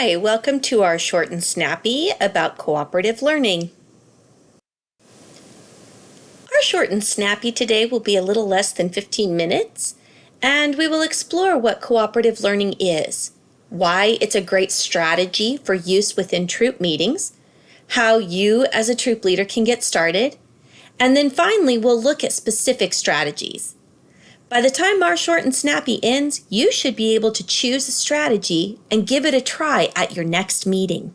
Hi, welcome to our short and snappy about cooperative learning. Our short and snappy today will be a little less than 15 minutes, and we will explore what cooperative learning is, why it's a great strategy for use within troop meetings, how you as a troop leader can get started, and then finally we'll look at specific strategies. By the time our short and snappy ends, you should be able to choose a strategy and give it a try at your next meeting.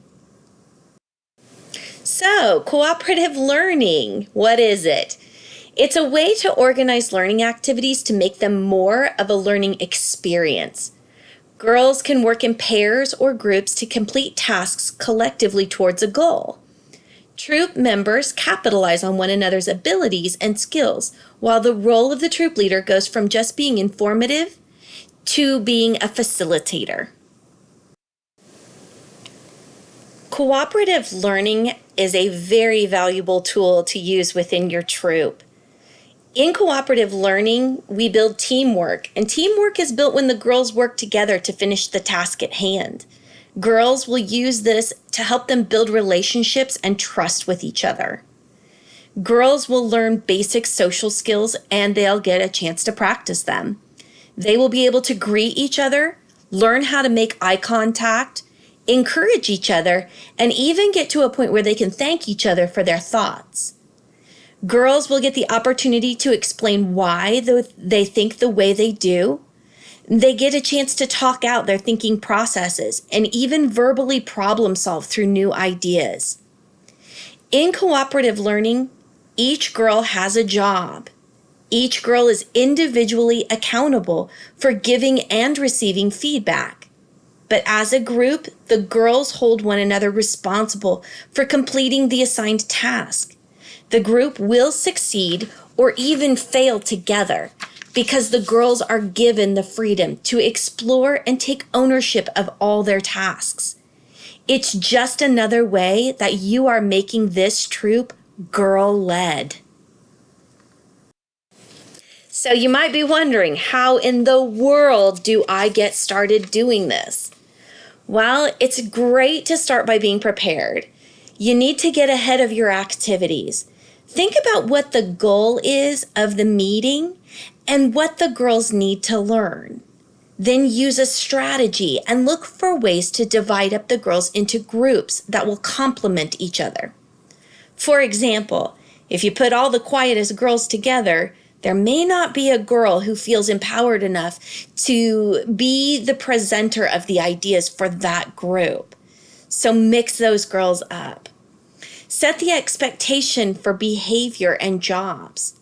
So, cooperative learning, what is it? It's a way to organize learning activities to make them more of a learning experience. Girls can work in pairs or groups to complete tasks collectively towards a goal. Troop members capitalize on one another's abilities and skills, while the role of the troop leader goes from just being informative to being a facilitator. Cooperative learning is a very valuable tool to use within your troop. In cooperative learning, we build teamwork, and teamwork is built when the girls work together to finish the task at hand. Girls will use this to help them build relationships and trust with each other. Girls will learn basic social skills and they'll get a chance to practice them. They will be able to greet each other, learn how to make eye contact, encourage each other, and even get to a point where they can thank each other for their thoughts. Girls will get the opportunity to explain why they think the way they do. They get a chance to talk out their thinking processes and even verbally problem solve through new ideas. In cooperative learning, each girl has a job. Each girl is individually accountable for giving and receiving feedback. But as a group, the girls hold one another responsible for completing the assigned task. The group will succeed or even fail together, because the girls are given the freedom to explore and take ownership of all their tasks. It's just another way that you are making this troop girl-led. So you might be wondering, how in the world do I get started doing this? Well, it's great to start by being prepared. You need to get ahead of your activities. Think about what the goal is of the meeting and what the girls need to learn. Then use a strategy and look for ways to divide up the girls into groups that will complement each other. For example, if you put all the quietest girls together, there may not be a girl who feels empowered enough to be the presenter of the ideas for that group. So mix those girls up. Set the expectation for behavior and jobs.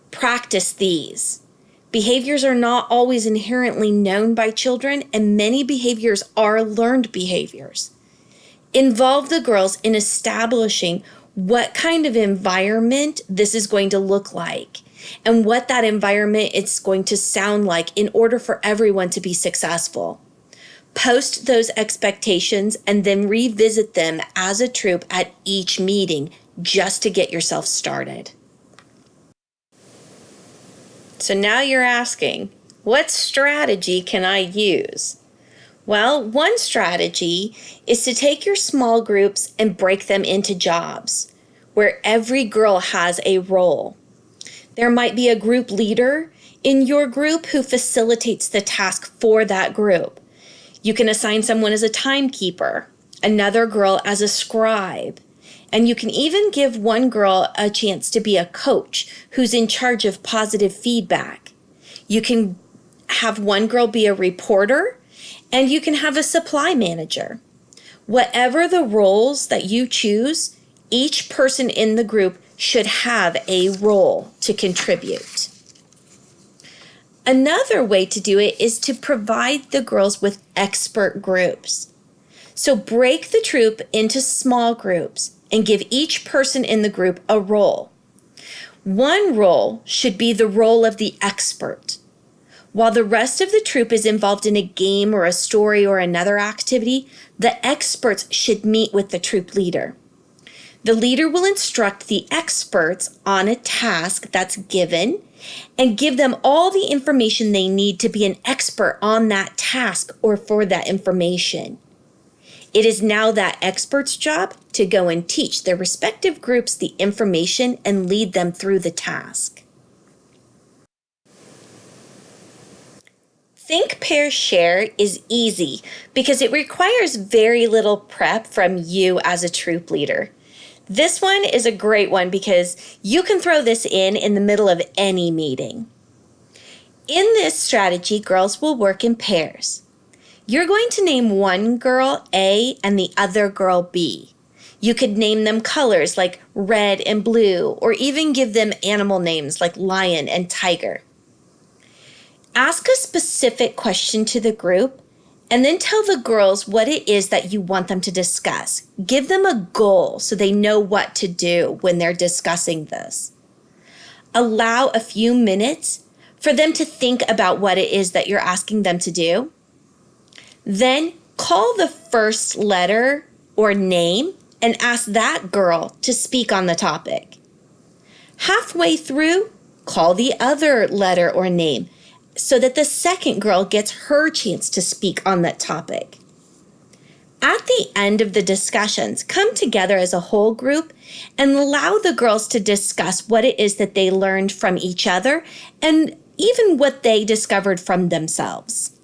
Practice these. Behaviors are not always inherently known by children, and many behaviors are learned behaviors. Involve the girls in establishing what kind of environment this is going to look like and what that environment is going to sound like in order for everyone to be successful. Post those expectations and then revisit them as a troop at each meeting just to get yourself started. So now you're asking, what strategy can I use? Well, one strategy is to take your small groups and break them into jobs where every girl has a role. There might be a group leader in your group who facilitates the task for that group. You can assign someone as a timekeeper, another girl as a scribe, and you can even give one girl a chance to be a coach who's in charge of positive feedback. You can have one girl be a reporter, and you can have a supply manager. Whatever the roles that you choose, each person in the group should have a role to contribute. Another way to do it is to provide the girls with expert groups. So break the troop into small groups and give each person in the group a role. One role should be the role of the expert. While the rest of the troop is involved in a game or a story or another activity, the experts should meet with the troop leader. The leader will instruct the experts on a task that's given and give them all the information they need to be an expert on that task or for that information. It is now that expert's job to go and teach their respective groups the information and lead them through the task. Think, Pair, Share is easy because it requires very little prep from you as a troop leader. This one is a great one because you can throw this in the middle of any meeting. In this strategy, girls will work in pairs. You're going to name one girl A and the other girl B. You could name them colors like red and blue, or even give them animal names like lion and tiger. Ask a specific question to the group and then tell the girls what it is that you want them to discuss. Give them a goal so they know what to do when they're discussing this. Allow a few minutes for them to think about what it is that you're asking them to do. Then call the first letter or name and ask that girl to speak on the topic. Halfway through, call the other letter or name so that the second girl gets her chance to speak on that topic. At the end of the discussions, come together as a whole group and allow the girls to discuss what it is that they learned from each other and even what they discovered from themselves.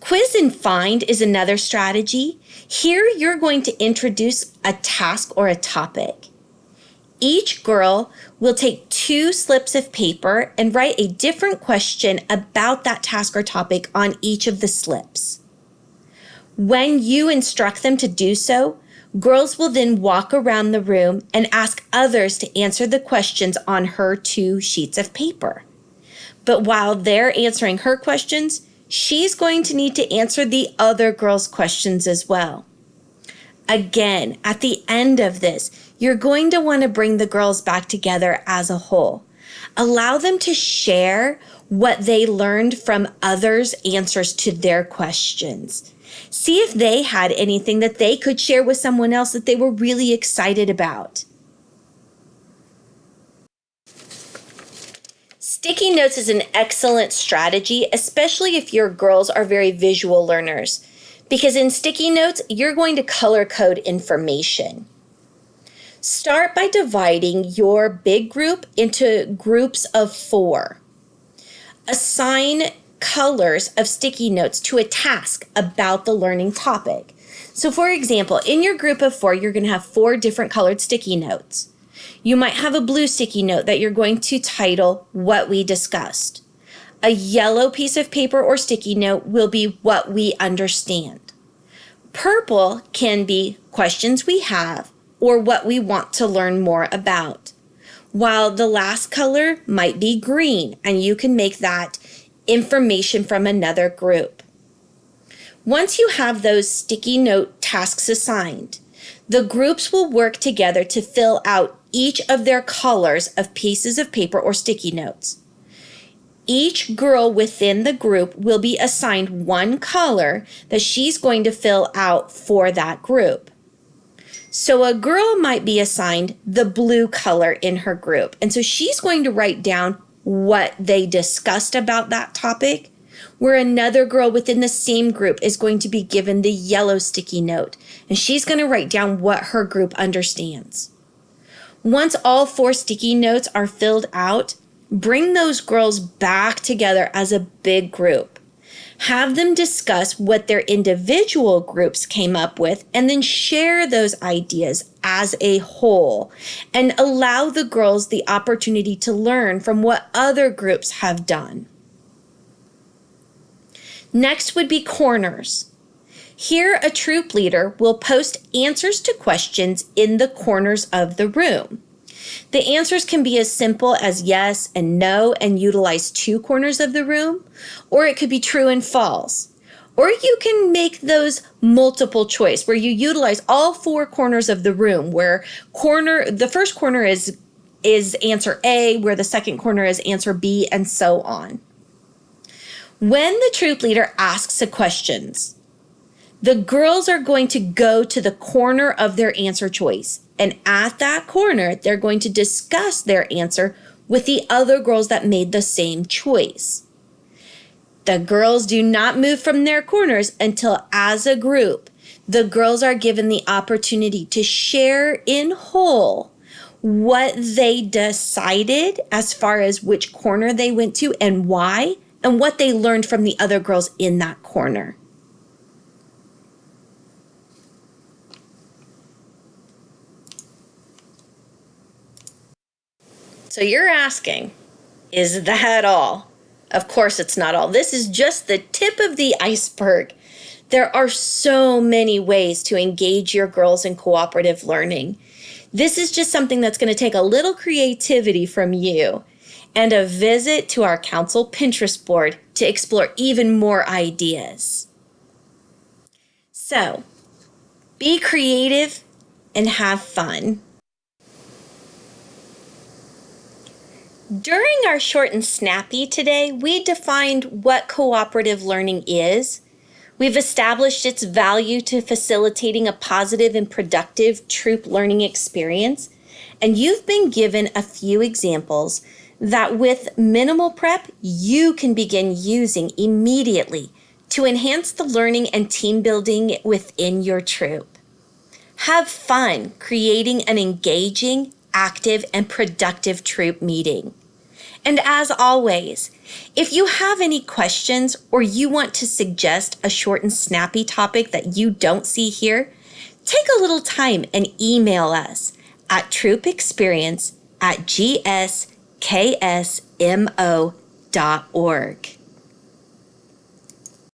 Quiz and Find is another strategy. Here you're going to introduce a task or a topic. Each girl will take 2 slips of paper and write a different question about that task or topic on each of the slips. When you instruct them to do so, girls will then walk around the room and ask others to answer the questions on her 2 sheets of paper. But while they're answering her questions, she's going to need to answer the other girl's questions as well. Again, at the end of this, you're going to want to bring the girls back together as a whole. Allow them to share what they learned from others' answers to their questions. See if they had anything that they could share with someone else that they were really excited about. Sticky notes is an excellent strategy, especially if your girls are very visual learners, because in sticky notes, you're going to color code information. Start by dividing your big group into groups of 4. Assign colors of sticky notes to a task about the learning topic. So for example, in your group of 4, you're going to have 4 different colored sticky notes. You might have a blue sticky note that you're going to title What We Discussed. A yellow piece of paper or sticky note will be What We Understand. Purple can be Questions We Have or What We Want to Learn More About. While the last color might be green, and you can make that information from another group. Once you have those sticky note tasks assigned, the groups will work together to fill out each of their colors of pieces of paper or sticky notes. Each girl within the group will be assigned one color that she's going to fill out for that group. So a girl might be assigned the blue color in her group, and so she's going to write down what they discussed about that topic, where another girl within the same group is going to be given the yellow sticky note, and she's going to write down what her group understands. Once all 4 sticky notes are filled out, bring those girls back together as a big group. Have them discuss what their individual groups came up with and then share those ideas as a whole and allow the girls the opportunity to learn from what other groups have done. Next would be corners. Here, a troop leader will post answers to questions in the corners of the room. The answers can be as simple as yes and no and utilize 2 corners of the room, or it could be true and false. Or you can make those multiple choice where you utilize all 4 corners of the room, where the first corner is answer A, where the second corner is answer B, and so on. When the troop leader asks a questions, the girls are going to go to the corner of their answer choice. And at that corner, they're going to discuss their answer with the other girls that made the same choice. The girls do not move from their corners until, as a group, the girls are given the opportunity to share in whole what they decided as far as which corner they went to and why, and what they learned from the other girls in that corner. So you're asking, is that all? Of course it's not all. This is just the tip of the iceberg. There are so many ways to engage your girls in cooperative learning. This is just something that's going to take a little creativity from you and a visit to our council Pinterest board to explore even more ideas. So, be creative and have fun. During our short and snappy today, we defined what cooperative learning is. We've established its value to facilitating a positive and productive troop learning experience. And you've been given a few examples that with minimal prep, you can begin using immediately to enhance the learning and team building within your troop. Have fun creating an engaging, active, and productive troop meeting. And as always, if you have any questions or you want to suggest a short and snappy topic that you don't see here, take a little time and email us at troopexperience@gsksmo.org.